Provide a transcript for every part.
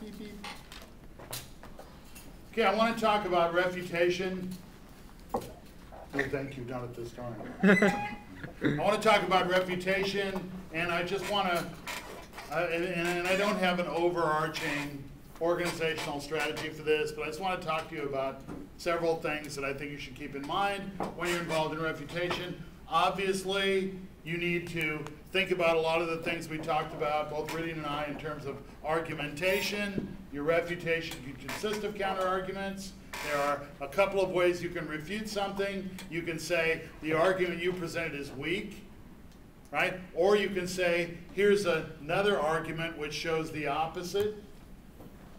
Beep, beep. Okay, I want to talk about refutation. Oh, thank you, done it this time. I want to talk about refutation, and I just want to, and I don't have an overarching organizational strategy for this, but I just want to talk to you about several things that I think you should keep in mind when you're involved in refutation. Obviously, you need to think about a lot of the things we talked about, both Ridian and I, in terms of argumentation. Your refutation can consist of counter-arguments. There are a couple of ways you can refute something. You can say the argument you presented is weak, right? Or you can say, here's another argument which shows the opposite,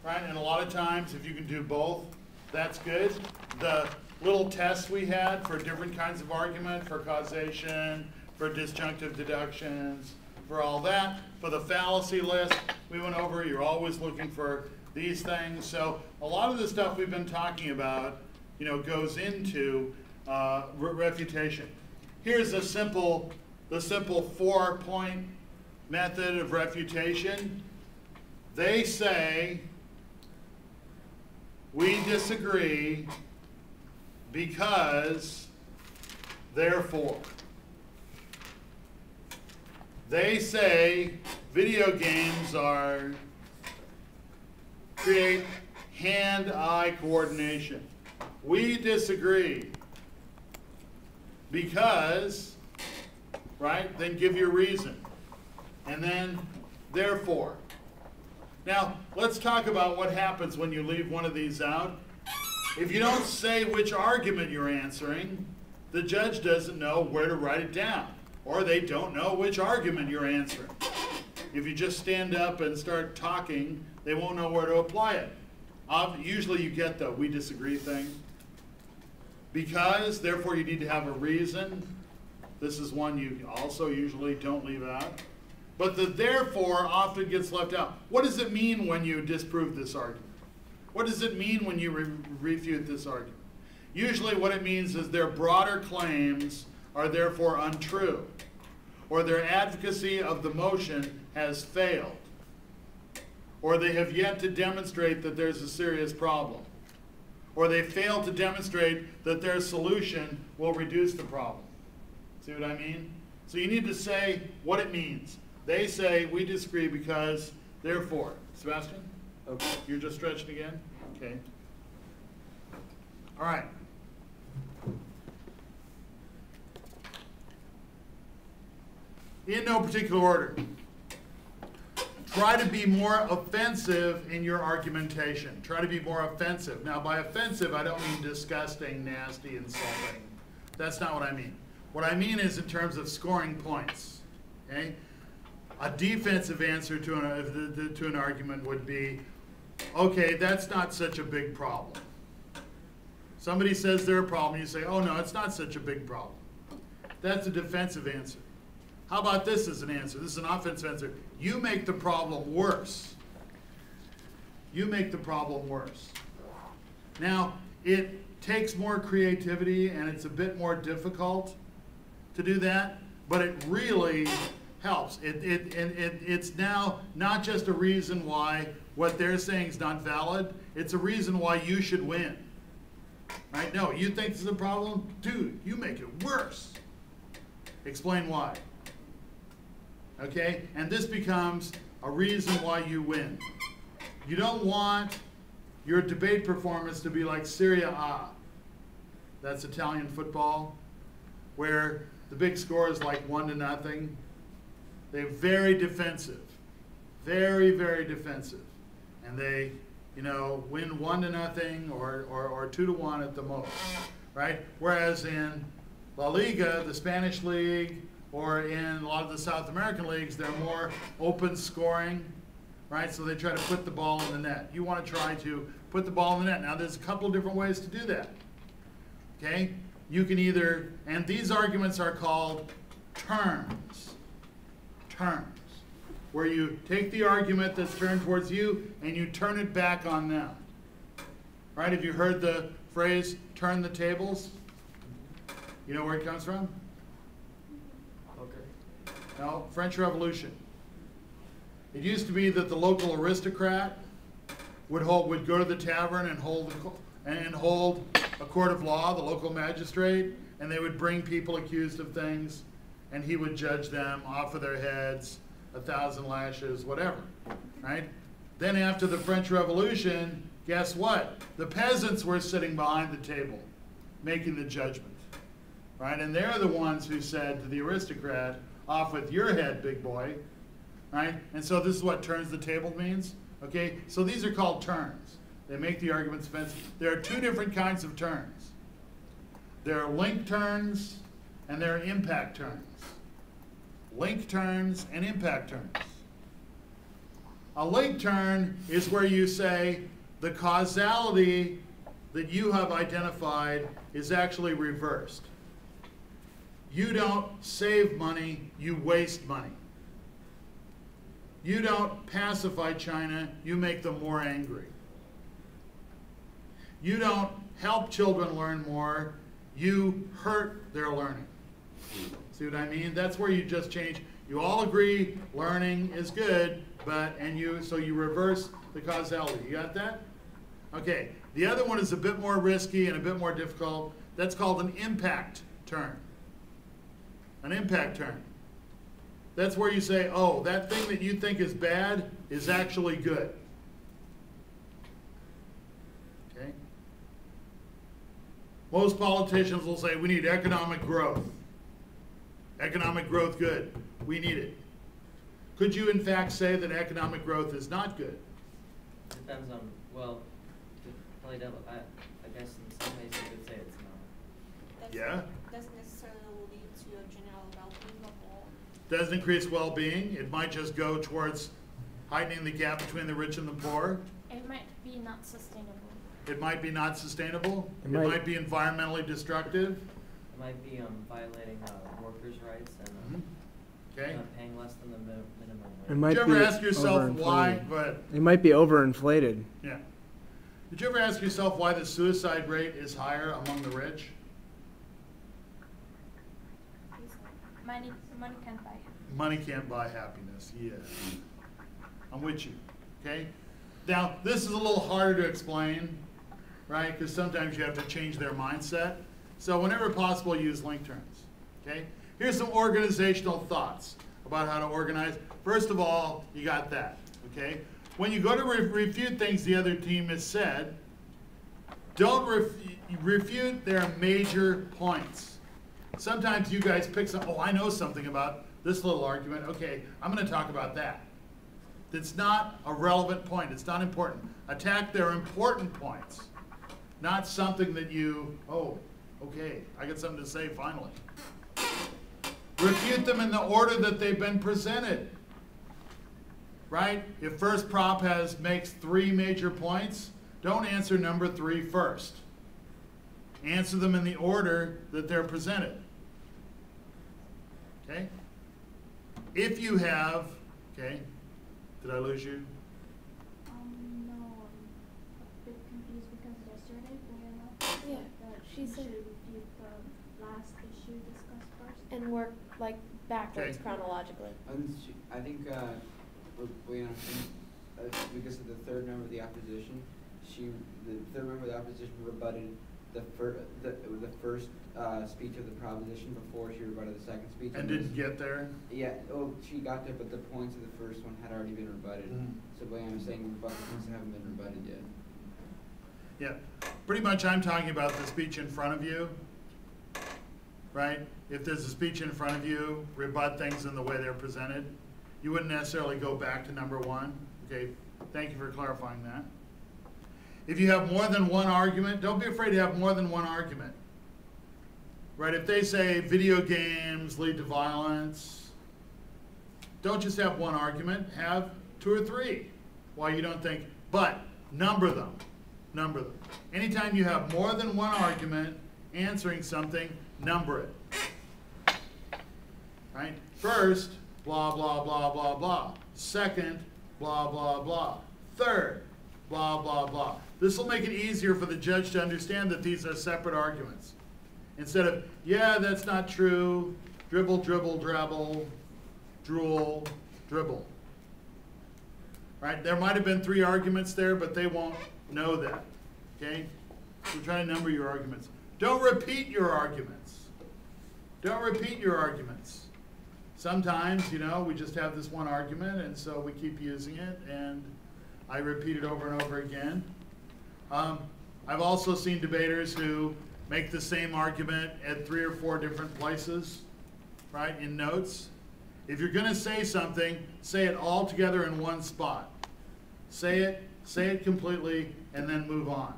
right? And a lot of times, if you can do both, that's good. The little tests we had for different kinds of argument, for causation, for disjunctive deductions, for all that. For the fallacy list we went over, you're always looking for these things. So a lot of the stuff we've been talking about, goes into refutation. Here's the simple 4-point method of refutation. They say, we disagree because, therefore. They say video games create hand-eye coordination. We disagree because, right? Then give your reason. And then, therefore. Now, let's talk about what happens when you leave one of these out. If you don't say which argument you're answering, the judge doesn't know where to write it down, or they don't know which argument you're answering. If you just stand up and start talking, they won't know where to apply it. Usually you get the we disagree thing. Because, therefore, you need to have a reason. This is one you also usually don't leave out. But the therefore often gets left out. What does it mean when you disprove this argument? What does it mean when you refute this argument? Usually what it means is their broader claims are therefore untrue, or their advocacy of the motion has failed, or they have yet to demonstrate that there's a serious problem, or they fail to demonstrate that their solution will reduce the problem. See what I mean? So you need to say what it means. They say, we disagree because, therefore. Sebastian? Okay. You're just stretching again? Okay. All right. In no particular order. Try to be more offensive in your argumentation. Try to be more offensive. Now, by offensive, I don't mean disgusting, nasty, insulting. That's not what I mean. What I mean is in terms of scoring points. Okay? A defensive answer to an argument would be, okay, that's not such a big problem. Somebody says they're a problem, you say, oh no, it's not such a big problem. That's a defensive answer. How about this as an answer? This is an offensive answer. You make the problem worse. You make the problem worse. Now, it takes more creativity and it's a bit more difficult to do that, but it really helps. It's now not just a reason why what they're saying is not valid, it's a reason why you should win. Right? No, you think this is a problem? Dude, you make it worse. Explain why. Okay? And this becomes a reason why you win. You don't want your debate performance to be like Serie A. That's Italian football, where the big score is like 1-0. They're very defensive. Very, very defensive. And they, win 1-0 or 2-1 at the most. Right? Whereas in La Liga, the Spanish league, or in a lot of the South American leagues, they're more open scoring, right? So they try to put the ball in the net. You want to try to put the ball in the net. Now, there's a couple of different ways to do that, okay? You can either, and these arguments are called terms, where you take the argument that's turned towards you and you turn it back on them, right? Have you heard the phrase, turn the tables? You know where it comes from? No, French Revolution. It used to be that the local aristocrat would go to the tavern and hold a court of law, the local magistrate, and they would bring people accused of things, and he would judge them off of their heads, 1,000 lashes, whatever, right? Then after the French Revolution, guess what? The peasants were sitting behind the table, making the judgment, right? And they're the ones who said to the aristocrat, off with your head, big boy, right? And so this is what turns the table means, okay? So these are called turns. They make the arguments offensive. There are two different kinds of turns. There are link turns and there are impact turns. Link turns and impact turns. A link turn is where you say the causality that you have identified is actually reversed. You don't save money, you waste money. You don't pacify China, you make them more angry. You don't help children learn more, you hurt their learning. See what I mean? That's where you just change. You all agree learning is good, so you reverse the causality. You got that? Okay. The other one is a bit more risky and a bit more difficult. That's called an impact turn. An impact turn. That's where you say, oh, that thing that you think is bad is actually good. Okay? Most politicians will say we need economic growth. Economic growth good. We need it. Could you in fact say that economic growth is not good? Depends on, well, I guess in some ways you could say it's not. Yeah? Doesn't necessarily lead to a general well-being of all. Doesn't increase well-being. It might just go towards heightening the gap between the rich and the poor. It might be not sustainable. It might be not sustainable. It might might be environmentally destructive. It might be violating workers' rights and Okay. paying less than the minimum It wage. might Did you ever be ask yourself why? overinflated. Go ahead. It might be overinflated. Yeah. Did you ever ask yourself why the suicide rate is higher among the rich? Money can't buy it. Money can't buy happiness. Yeah. I'm with you. Okay? Now, this is a little harder to explain, right? Because sometimes you have to change their mindset. So whenever possible, use link terms. Okay? Here's some organizational thoughts about how to organize. First of all, you got that. Okay? When you go to refute things the other team has said, don't refute their major points. Sometimes you guys pick some, oh, I know something about this little argument. Okay, I'm going to talk about that. It's not a relevant point. It's not important. Attack their important points, not something that you, oh, okay, I got something to say finally. Refute them in the order that they've been presented. Right? If first prop makes 3 major points, don't answer number 3 first. Answer them in the order that they're presented. Okay? If you have, okay, did I lose you? No, I'm a bit confused because yesterday we She said should review the last issue discussed first. and work like backwards Okay. chronologically. I think because of the third member of the opposition, the third member of the opposition rebutted the first speech of the proposition before she rebutted the second speech. And didn't get there? Yeah, she got there, but the points of the first one had already been rebutted. So I'm saying rebut the points that haven't been rebutted yet. Yeah. Pretty much I'm talking about the speech in front of you. Right? If there's a speech in front of you, rebut things in the way they're presented. You wouldn't necessarily go back to number 1. Okay, thank you for clarifying that. If you have more than one argument, don't be afraid to have more than one argument. Right? If they say video games lead to violence, don't just have one argument, have 2 or 3. Why you don't think, but number them. Number them. Anytime you have more than one argument answering something, number it. Right? First, blah, blah, blah, blah, blah. Second, blah, blah, blah. Third, blah, blah, blah. This will make it easier for the judge to understand that these are separate arguments. Instead of, yeah, that's not true, dribble, dribble, drabble, drool, dribble. right? There might have been 3 arguments there, but they won't know that, okay? So try to number your arguments. Don't repeat your arguments. Don't repeat your arguments. Sometimes, you know, we just have this one argument, and so we keep using it, and I repeat it over and over again. I've also seen debaters who make the same argument at 3 or 4 different places, right, in notes. If you're going to say something, say it all together in one spot. Say it completely, and then move on.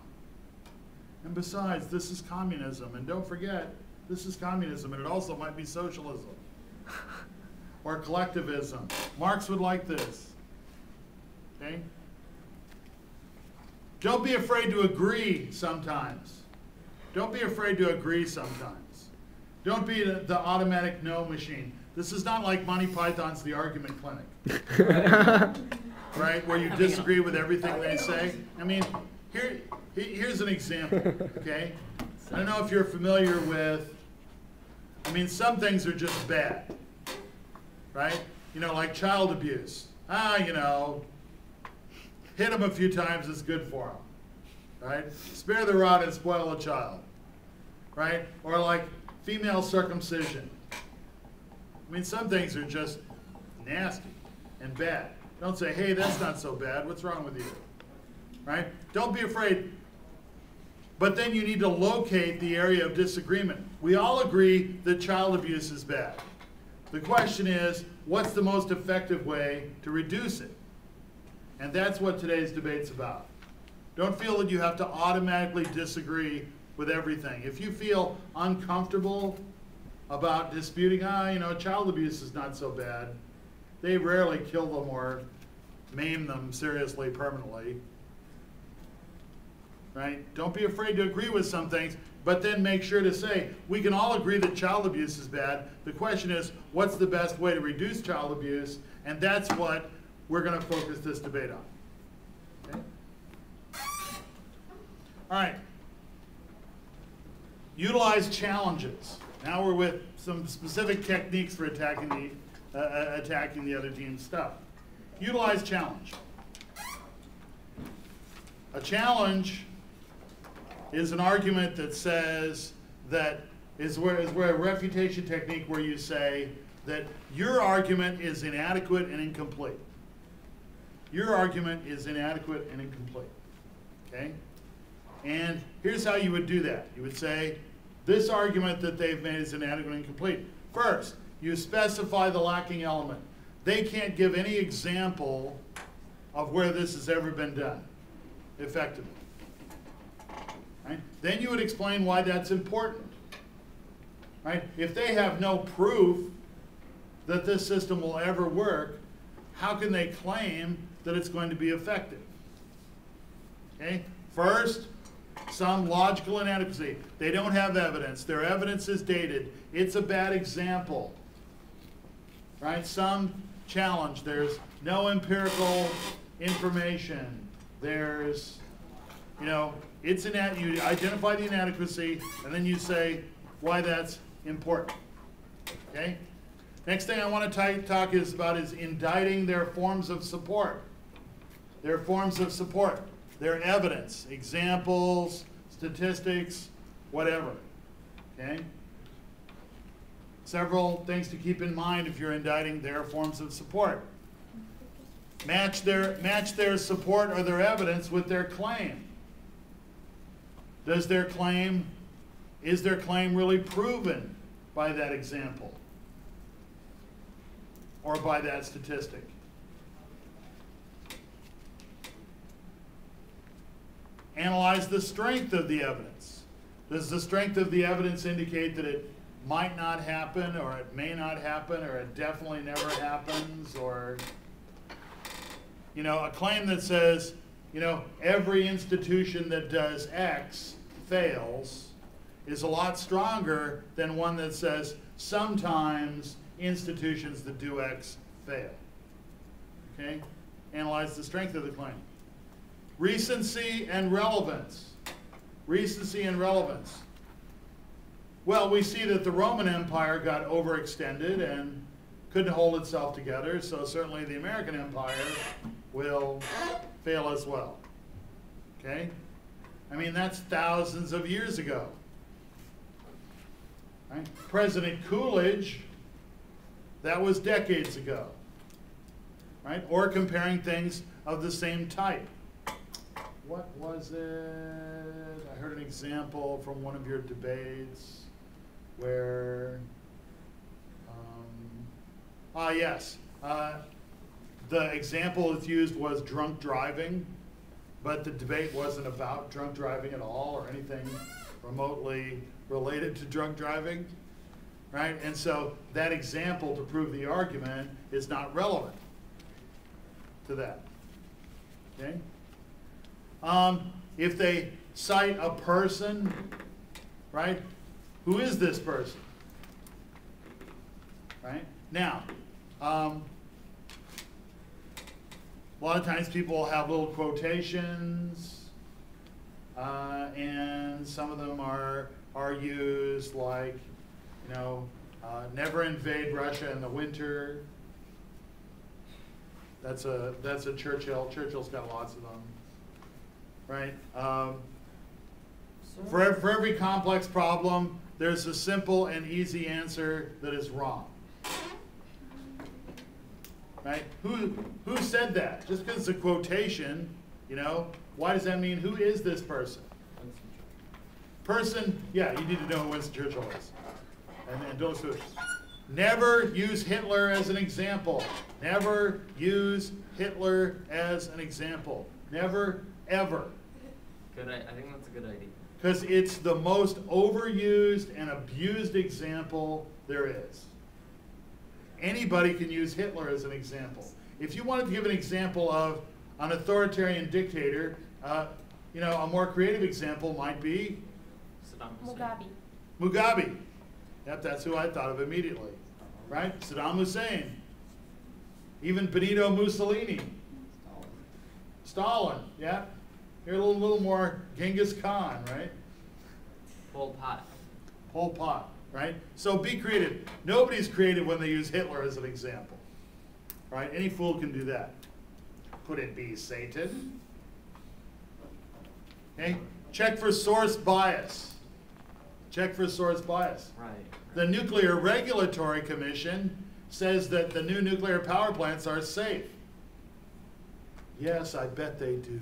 And besides, this is communism, and don't forget, this is communism, and it also might be socialism or collectivism. Marx would like this, okay? Don't be afraid to agree sometimes. Don't be afraid to agree sometimes. Don't be the automatic no machine. This is not like Monty Python's The Argument Clinic, right? Where you disagree with everything they say. I mean, here's an example, okay? I don't know if you're familiar with, I mean, some things are just bad, right? You know, like child abuse. You know, hit them a few times is good for them, right? Spare the rod and spoil a child, right? Or like female circumcision. I mean, some things are just nasty and bad. Don't say, hey, that's not so bad. What's wrong with you? Right? Don't be afraid. But then you need to locate the area of disagreement. We all agree that child abuse is bad. The question is, what's the most effective way to reduce it? And that's what today's debate's about. Don't feel that you have to automatically disagree with everything. If you feel uncomfortable about disputing, you know, child abuse is not so bad. They rarely kill them or maim them seriously, permanently. Right? Don't be afraid to agree with some things, but then make sure to say, we can all agree that child abuse is bad. The question is, what's the best way to reduce child abuse? And that's what we're going to focus this debate on. Okay? All right. Utilize challenges. Now we're with some specific techniques for attacking the other team's stuff. Utilize challenge. A challenge is an argument that says that is where a refutation technique where you say that your argument is inadequate and incomplete. Your argument is inadequate and incomplete. Okay? And here's how you would do that. You would say, this argument that they've made is inadequate and incomplete. First, you specify the lacking element. They can't give any example of where this has ever been done effectively. Right? Then you would explain why that's important. Right? If they have no proof that this system will ever work, how can they claim that it's going to be effective? Okay? First, some logical inadequacy. They don't have evidence. Their evidence is dated. It's a bad example. Right? Some challenge. There's no empirical information. There's, you know, you identify the inadequacy, and then you say why that's important. Okay? Next thing I want to talk about is indicting their forms of support. Their forms of support. Their evidence, examples, statistics, whatever. Okay? Several things to keep in mind if you're indicting their forms of support. Match their support or their evidence with their claim. Is their claim really proven by that example or by that statistic? Analyze the strength of the evidence. Does the strength of the evidence indicate that it might not happen, or it may not happen, or it definitely never happens, or, you know, a claim that says, you know, every institution that does X fails is a lot stronger than one that says sometimes institutions that do X fail. Okay? Analyze the strength of the claim. Recency and relevance. Recency and relevance. Well, we see that the Roman Empire got overextended and couldn't hold itself together, so certainly the American Empire will fail as well. Okay? I mean, that's thousands of years ago. Right? President Coolidge, that was decades ago. Right? Or comparing things of the same type. What was it? I heard an example from one of your debates where, yes. The example that's used was drunk driving, but the debate wasn't about drunk driving at all or anything remotely related to drunk driving, right? And so that example to prove the argument is not relevant to that, okay? If they cite a person, right? Who is this person? Right? Now, a lot of times people will have little quotations, and some of them are used like, you know, never invade Russia in the winter. That's a Churchill. Churchill's got lots of them, right? For every complex problem, there's a simple and easy answer that is wrong. Right? Who said that? Just because it's a quotation, you know, why does that mean who is this person? Person, yeah, you need to know who Winston Churchill is. And don't do it. Never use Hitler as an example. Never use Hitler as an example. Never, ever. Good, I think that's a good idea. Because it's the most overused and abused example there is. Anybody can use Hitler as an example. If you wanted to give an example of an authoritarian dictator, you know, a more creative example might be Mugabe. Mugabe. Yep, that's who I thought of immediately. Right? Saddam Hussein. Even Benito Mussolini. Stalin, yeah. You're a little more Genghis Khan, right? Pol Pot. Pol Pot, right? So be creative. Nobody's creative when they use Hitler as an example. Right? Any fool can do that. Could it be Satan? Okay? Check for source bias. Check for source bias. Right. The Nuclear Regulatory Commission says that the new nuclear power plants are safe. Yes, I bet they do.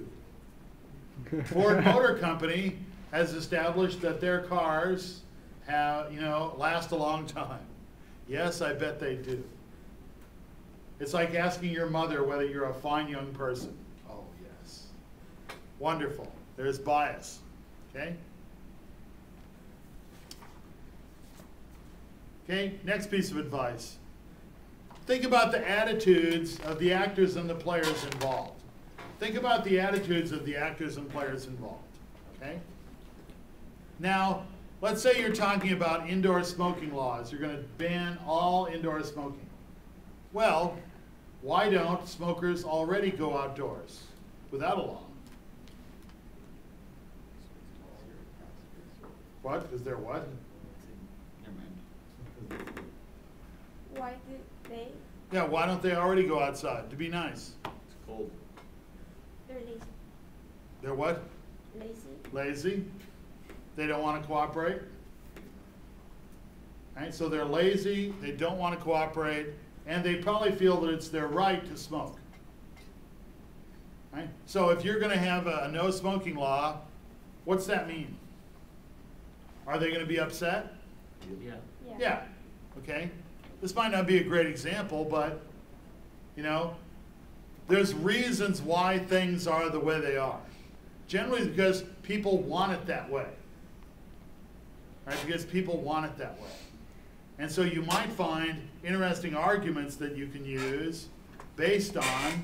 Ford Motor Company has established that their cars have, you know, last a long time. Yes, I bet they do. It's like asking your mother whether you're a fine young person. Oh, yes. Wonderful. There's bias. Okay? Okay, next piece of advice. Think about the attitudes of the actors and the players involved. Think about the attitudes of the actors and players involved. Okay? Now, let's say you're talking about indoor smoking laws. You're going to ban all indoor smoking. Well, why don't smokers already go outdoors without a law? What? Is there what? Why did they? Yeah, why don't they already go outside to be nice? It's cold. They're lazy. They're what? Lazy. Lazy. They don't want to cooperate. Right? So they're lazy, they don't want to cooperate, and they probably feel that it's their right to smoke. Right? So if you're going to have a no smoking law, what's that mean? Are they going to be upset? Yeah. Yeah. Okay. This might not be a great example, but, you know, there's reasons why things are the way they are. Generally because people want it that way. Right? Because people want it that way. And so you might find interesting arguments that you can use based on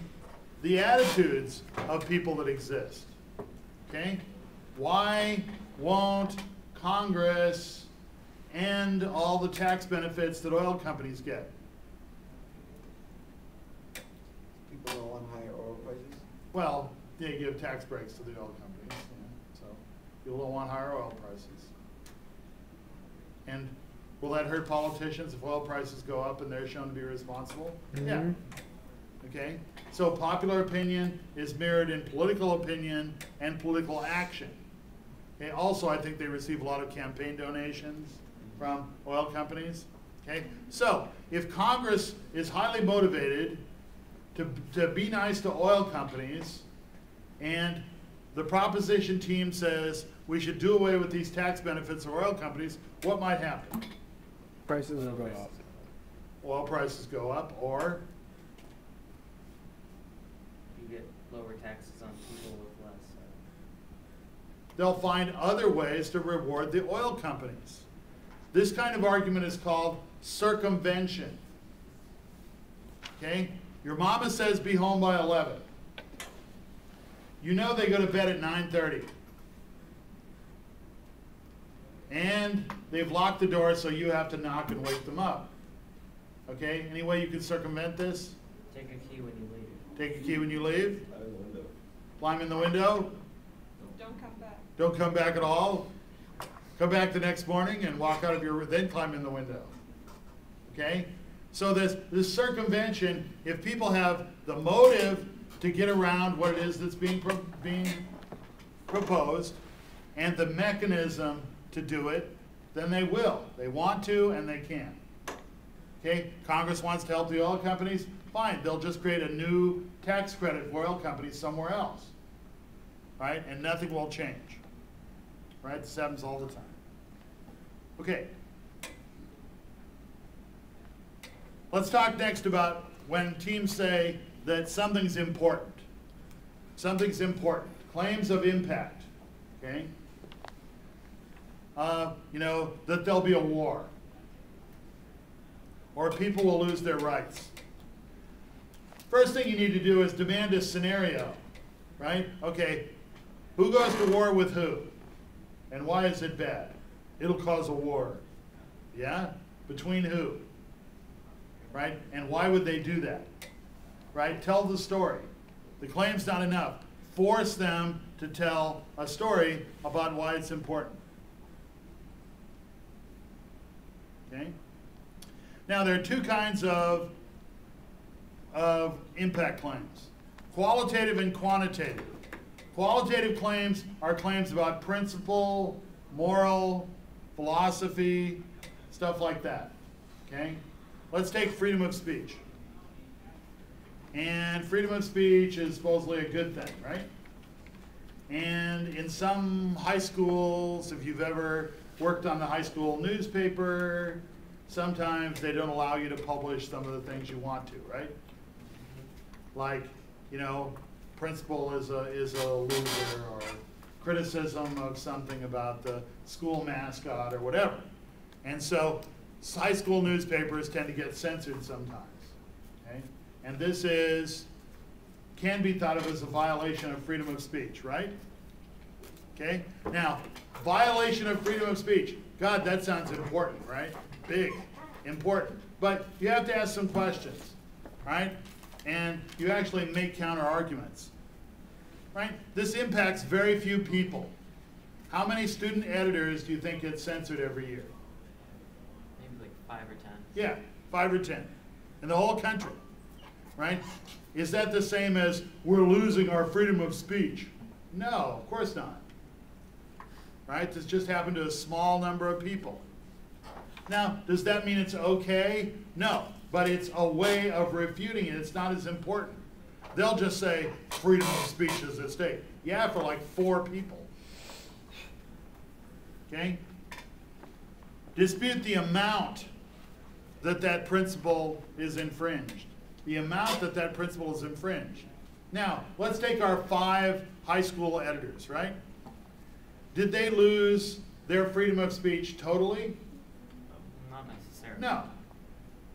the attitudes of people that exist. Okay? Why won't Congress end all the tax benefits that oil companies get? People don't want higher oil prices. Well, they give tax breaks to the oil companies, so people don't want higher oil prices. And will that hurt politicians if oil prices go up and they're shown to be responsible? Yeah. Okay? So popular opinion is mirrored in political opinion and political action. Okay? Also, I think they receive a lot of campaign donations from oil companies. Okay? So, if Congress is highly motivated to be nice to oil companies, and the proposition team says we should do away with these tax benefits of oil companies, what might happen? Prices will go up. Oil prices go up, or You get lower taxes on people with less. they'll find other ways to reward the oil companies. This kind of argument is called circumvention. Okay? Your mama says be home by 11. You know they go to bed at 9:30. And they've locked the door, so you have to knock and wake them up. Okay? Any way you can circumvent this? Take a key when you leave. Take a key when you leave? Out of the window. Climb in the window? Don't come back. Don't come back at all. Come back the next morning and walk out of your, then climb in the window. Okay? So this circumvention, if people have the motive to get around what it is that's being proposed and the mechanism to do it, then they will. They want to and they can. Okay? Congress wants to help the oil companies? Fine. They'll just create a new tax credit for oil companies somewhere else. Right? And nothing will change. Right? This happens all the time. Okay. Let's talk next about when teams say that something's important. Something's important. Claims of impact. Okay? You know, that there'll be a war. Or people will lose their rights. First thing you need to do is demand a scenario. Right? Okay. Who goes to war with who? And why is it bad? It'll cause a war. Yeah? Between who? Right? And why would they do that? Right? Tell the story. The claim's not enough. Force them to tell a story about why it's important. Okay? Now, there are two kinds of impact claims. Qualitative and quantitative. Qualitative claims are claims about principle, moral, philosophy, stuff like that. Okay? Let's take freedom of speech. And freedom of speech is supposedly a good thing, right? And in some high schools, if you've ever worked on the high school newspaper, sometimes they don't allow you to publish some of the things you want to, right? Like, you know, principal is a loser, or criticism of something about the school mascot or whatever. And so high school newspapers tend to get censored sometimes. Okay? And this can be thought of as a violation of freedom of speech, right? Okay? Now, violation of freedom of speech. God, that sounds important, right? Big, important. But you have to ask some questions, right? And you actually make counter arguments, right? This impacts very few people. How many student editors do you think get censored every year? Maybe like 5 or 10. Yeah, 5 or 10 in the whole country, right? Is that the same as we're losing our freedom of speech? No, of course not. Right? This just happened to a small number of people. Now, does that mean it's okay? No, but it's a way of refuting it. It's not as important. They'll just say freedom of speech is at stake. Yeah, for like 4 people. Okay? Dispute the amount that principle is infringed. The amount that principle is infringed. Now, let's take our 5 high school editors, right? Did they lose their freedom of speech totally? Not necessarily. No.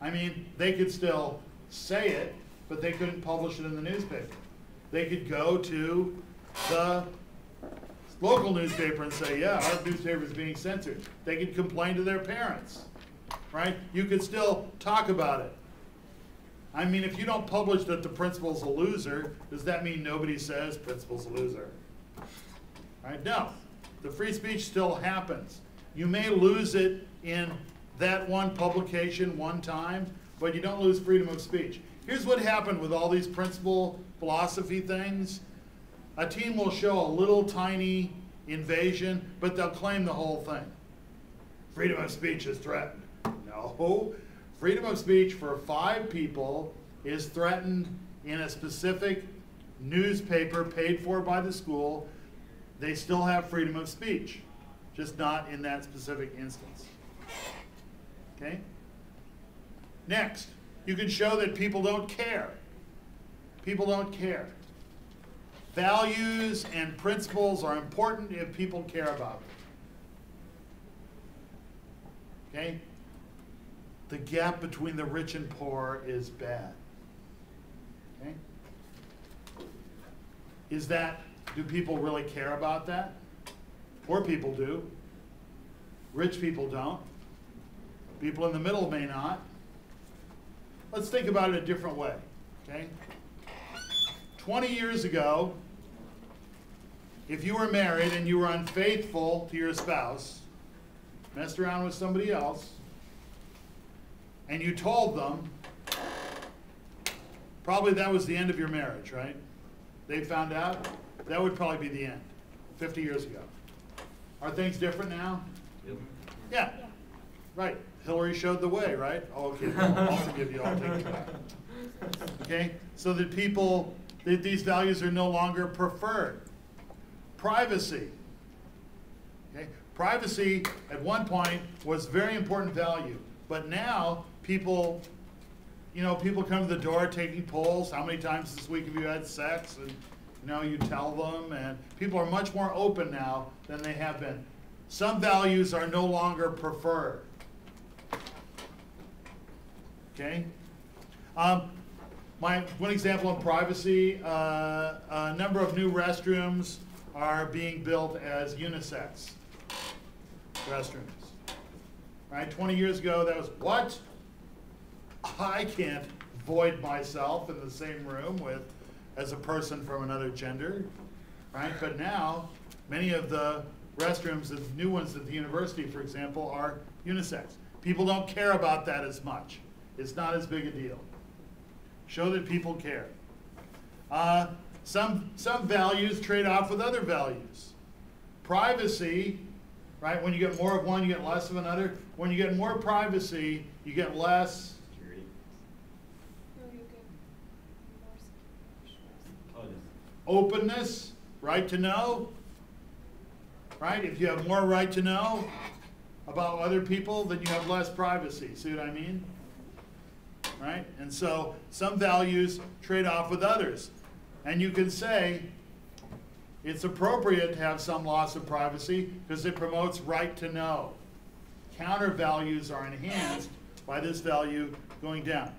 I mean, they could still say it, but they couldn't publish it in the newspaper. They could go to the local newspaper and say, yeah, our newspaper is being censored. They could complain to their parents, right? You could still talk about it. I mean, if you don't publish that the principal's a loser, does that mean nobody says principal's a loser? Right? No. The free speech still happens. You may lose it in that one publication one time, but you don't lose freedom of speech. Here's what happened with all these principle philosophy things. A team will show a little tiny invasion, but they'll claim the whole thing. Freedom of speech is threatened. No. Freedom of speech for 5 people is threatened in a specific newspaper paid for by the school. They still have freedom of speech, just not in that specific instance. Okay? Next, you can show that people don't care. People don't care. Values and principles are important if people care about them. Okay? The gap between the rich and poor is bad. Okay? Do people really care about that? Poor people do. Rich people don't. People in the middle may not. Let's think about it a different way. Okay? 20 years ago, if you were married and you were unfaithful to your spouse, messed around with somebody else, and you told them, probably that was the end of your marriage, right? They found out, that would probably be the end, 50 years ago. Are things different now? Yep. Yeah, right. Hillary showed the way, right? Oh, okay, I'll forgive you, I'll take it back. Okay, so that people, that these values are no longer preferred. Privacy. Okay? Privacy at one point was very important value, but now people, people come to the door taking polls. How many times this week have you had sex? And you tell them, and people are much more open now than they have been. Some values are no longer preferred. Okay? One example of privacy, a number of new restrooms are being built as unisex restrooms. Right? 20 years ago, that was, what? I can't void myself in the same room as a person from another gender. Right? But now, many of the restrooms, the new ones at the university, for example, are unisex. People don't care about that as much. It's not as big a deal. Show that people care. Some values trade off with other values. Privacy, right? When you get more of one, you get less of another. When you get more privacy, you get less Security. No, you get more Oh, yes. openness, right to know. Right? If you have more right to know about other people, then you have less privacy. See what I mean? Right? And so some values trade off with others. And you can say it's appropriate to have some loss of privacy because it promotes right to know. Counter values are enhanced by this value going down.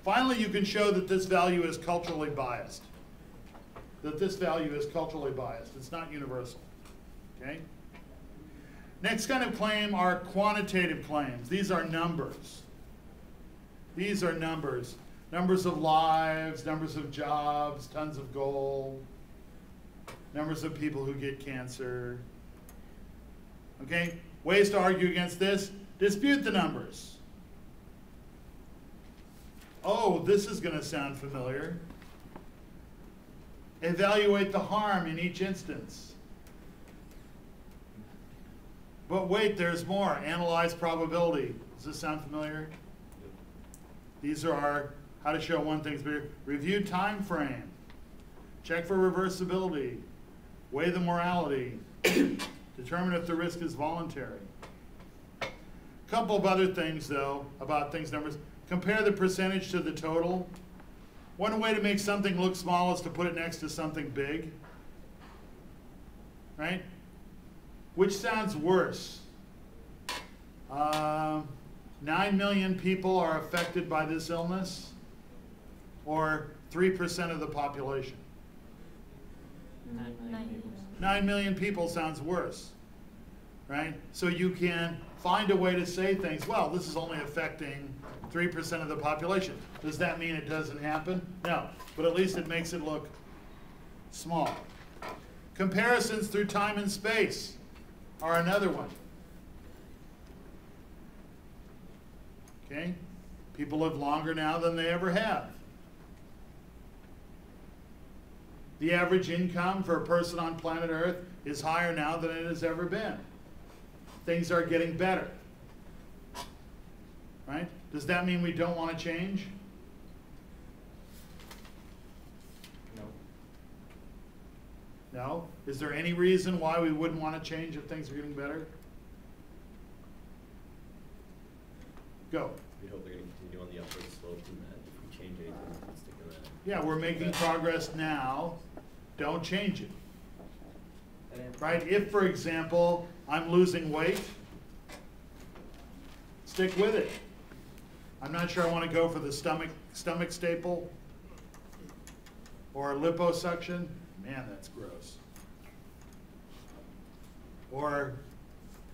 Finally, you can show that this value is culturally biased. That this value is culturally biased. It's not universal. Okay? Next kind of claim are quantitative claims. These are numbers. These are numbers. Numbers of lives, numbers of jobs, tons of gold, numbers of people who get cancer. Okay? Ways to argue against this: dispute the numbers. Oh, this is going to sound familiar. Evaluate the harm in each instance. But wait, there's more. Analyze probability. Does this sound familiar? These are our how to show one thing's bigger. Review time frame. Check for reversibility. Weigh the morality. Determine if the risk is voluntary. A couple of other things, though, about things numbers. Compare the percentage to the total. One way to make something look small is to put it next to something big. Right? Which sounds worse? 9 million people are affected by this illness, or 3% of the population? 9 million people. 9 million people sounds worse, right? So you can find a way to say things, well, this is only affecting 3% of the population. Does that mean it doesn't happen? No, but at least it makes it look small. Comparisons through time and space are another one. Okay? People live longer now than they ever have. the average income for a person on planet Earth is higher now than it has ever been. Things are getting better. Right? Does that mean we don't want to change? No. No? Is there any reason why we wouldn't want to change if things are getting better? Go. We hope they're going to continue on the upward slope from that. If we change anything, we can stick to that. Yeah, we're making progress now. Don't change it. Right? If, for example, I'm losing weight, stick with it. I'm not sure I want to go for the stomach staple or liposuction. Man, that's gross. Or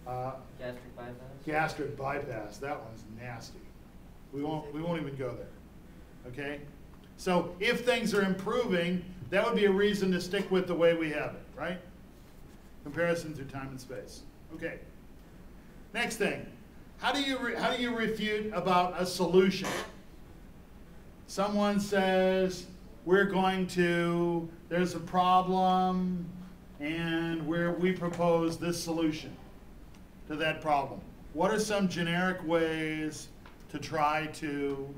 Gastric bypass? gastric bypass. That one's nasty. We won't even go there. Okay? So if things are improving, that would be a reason to stick with the way we have it, right? Comparison through time and space. Okay. Next thing. How do you refute about a solution? Someone says, there's a problem, and we propose this solution to that problem. What are some generic ways to try to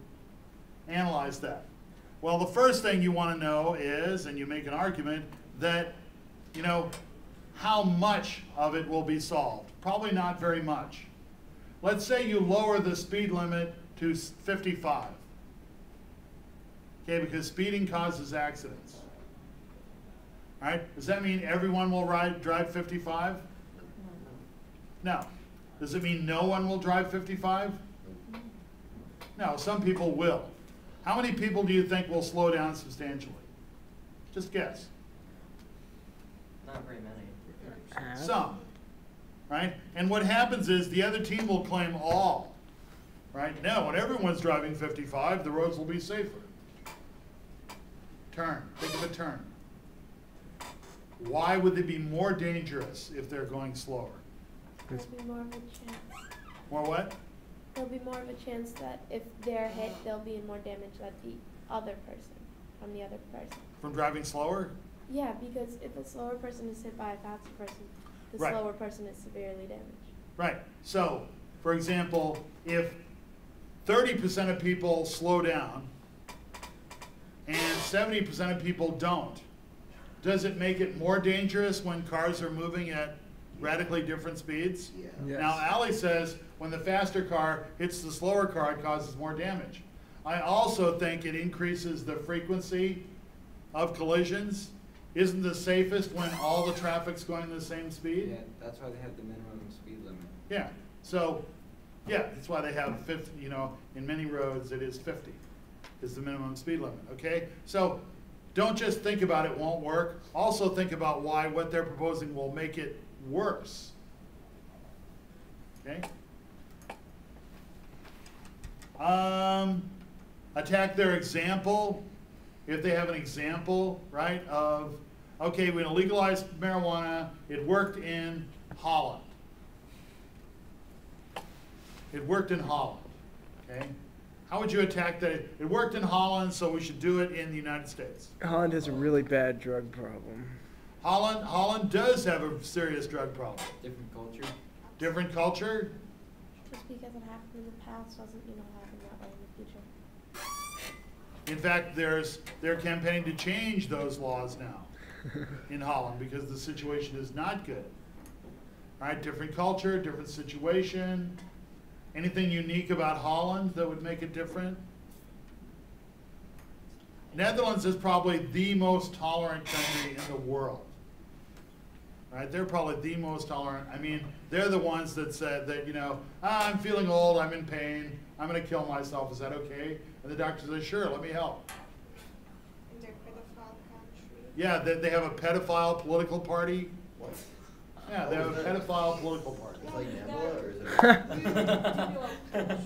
analyze that? Well, the first thing you want to know is, and you make an argument, that, how much of it will be solved. Probably not very much. Let's say you lower the speed limit to 55. Okay, because speeding causes accidents. All right, does that mean everyone will drive 55? No. Does it mean no one will drive 55? No, some people will. How many people do you think will slow down substantially? Just guess. Not very many. Some. Right? And what happens is the other team will claim all. Right? Now, when everyone's driving 55, the roads will be safer. Turn. Think of a turn. Why would they be more dangerous if they're going slower? There'll be more of a chance. More what? There'll be more of a chance that if they're hit, there'll be more damage than the other person, from the other person. From driving slower? Yeah, because if a slower person is hit by a faster person, the Right. slower person is severely damaged. Right. So, for example, if 30% of people slow down and 70% of people don't, does it make it more dangerous when cars are moving at radically different speeds? Yeah. Yes. Now, Allie says when the faster car hits the slower car, it causes more damage. I also think it increases the frequency of collisions. Isn't the safest when all the traffic's going the same speed? Yeah, that's why they have the minimum speed limit. Yeah. So, yeah, that's why they have 50, in many roads it is 50 is the minimum speed limit, okay? So, don't just think about it won't work. Also think about why what they're proposing will make it worse. Okay? Attack their example. If they have an example, right, of, okay, we're going to legalize marijuana. It worked in Holland. It worked in Holland, okay? How would you attack that? It worked in Holland, so we should do it in the United States. Holland has a really bad drug problem. Holland does have a serious drug problem. Different culture. Different culture. Just because it happened in the past doesn't mean it'll happen that way in the future. In fact, they're campaigning to change those laws now in Holland because the situation is not good. All right, different culture, different situation. Anything unique about Holland that would make it different? Netherlands is probably the most tolerant country in the world. Right? They're probably the most tolerant. I mean, they're the ones that said that, I'm feeling old, I'm in pain, I'm going to kill myself. Is that okay? And the doctor says, sure, let me help. And they're pedophile country. Yeah, they have a pedophile political party. What? Yeah, they have a pedophile political party. It's like Nebula, or is it?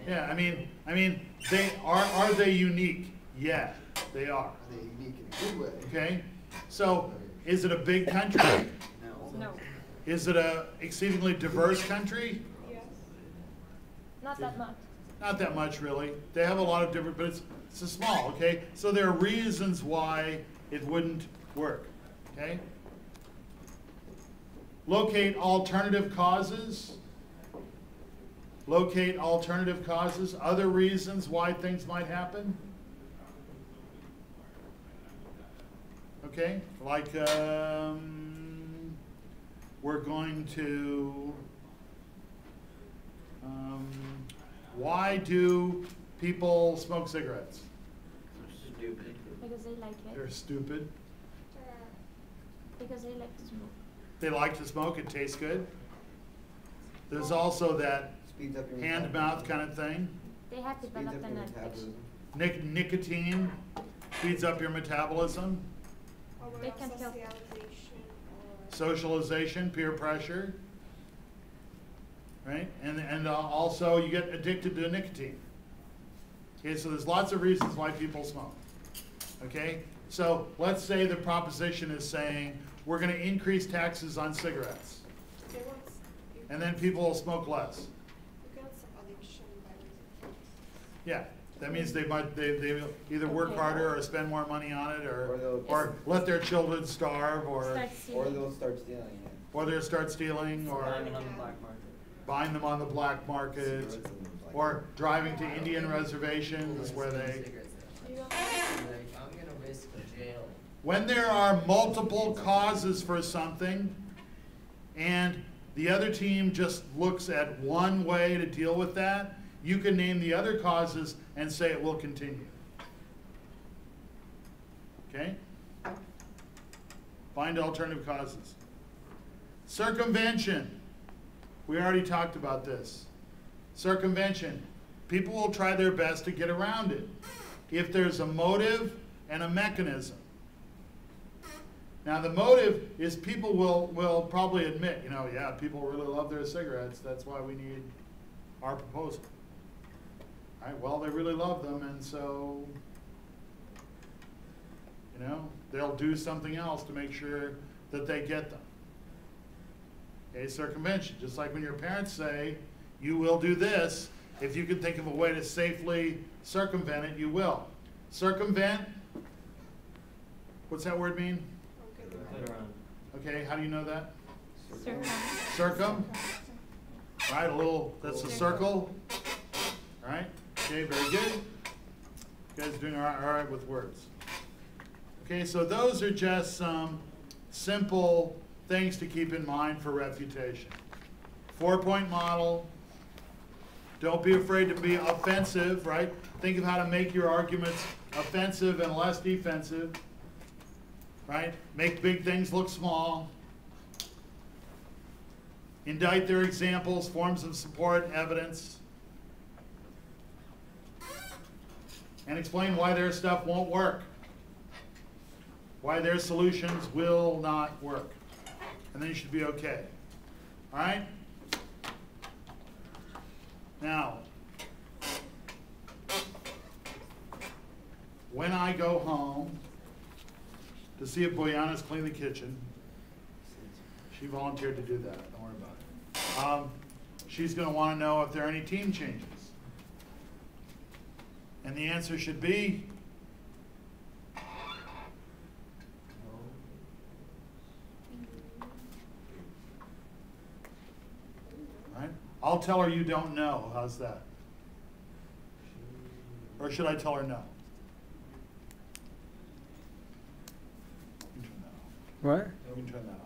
Yeah, I mean, are they unique? Yeah, they are. Are they unique in a good way? Okay, so is it a big country? No. Is it a exceedingly diverse country? Yes. Not that much. Not that much, really. They have a lot of different, but it's a small. Okay, so there are reasons why it wouldn't work, okay? Locate alternative causes. Locate alternative causes, other reasons why things might happen. Okay, like we're going to, why do people smoke cigarettes? Stupid. Because they like it. They're stupid. Because they like to smoke. They like to smoke, it tastes good. There's also that Speeds up your hand-mouth kind of thing. They have Speeds developed up an your addiction. metabolism. Nicotine speeds up your metabolism. Or They can kill. socialization or. Socialization, peer pressure, right? And also you get addicted to nicotine. Okay, so there's lots of reasons why people smoke. Okay, so let's say the proposition is saying we're going to increase taxes on cigarettes, They want, and then people will smoke less. you get addiction by reason. Yeah, that means they either work Okay. harder or spend more money on it, Or they'll- or let their children starve, or Start Or stealing. they'll start stealing it. or they'll start stealing, or Buying it on the black market. buying them on the black market, or driving to Indian reservations where they. You don't I'm gonna risk jail. When there are multiple causes for something, and the other team just looks at one way to deal with that, you can name the other causes and say it will continue. Okay? Find alternative causes. Circumvention. We already talked about this. Circumvention. People will try their best to get around it if there's a motive and a mechanism. Now the motive is people will probably admit, yeah, people really love their cigarettes, that's why we need our proposal. All right, well, they really love them, and so, they'll do something else to make sure that they get them. Okay, circumvention, just like when your parents say, you will do this, if you can think of a way to safely circumvent it, you will. Circumvent, what's that word mean? Put around. Okay, how do you know that? Circum. Circum? Right, that's a circle. All right, okay, very good. You guys are doing all right with words. Okay, so those are just some simple things to keep in mind for refutation. 4-point model. Don't be afraid to be offensive, right? Think of how to make your arguments offensive and less defensive, right? Make big things look small. Indict their examples, forms of support, evidence. And explain why their stuff won't work. Why their solutions will not work. And then you should be okay. All right? Now, when I go home to see if Boyana's cleaned the kitchen, she volunteered to do that. Don't worry about it. She's going to want to know if there are any team changes. And the answer should be right? I'll tell her you don't know. How's that? Or should I tell her no? You can turn that off. What? You can turn that off.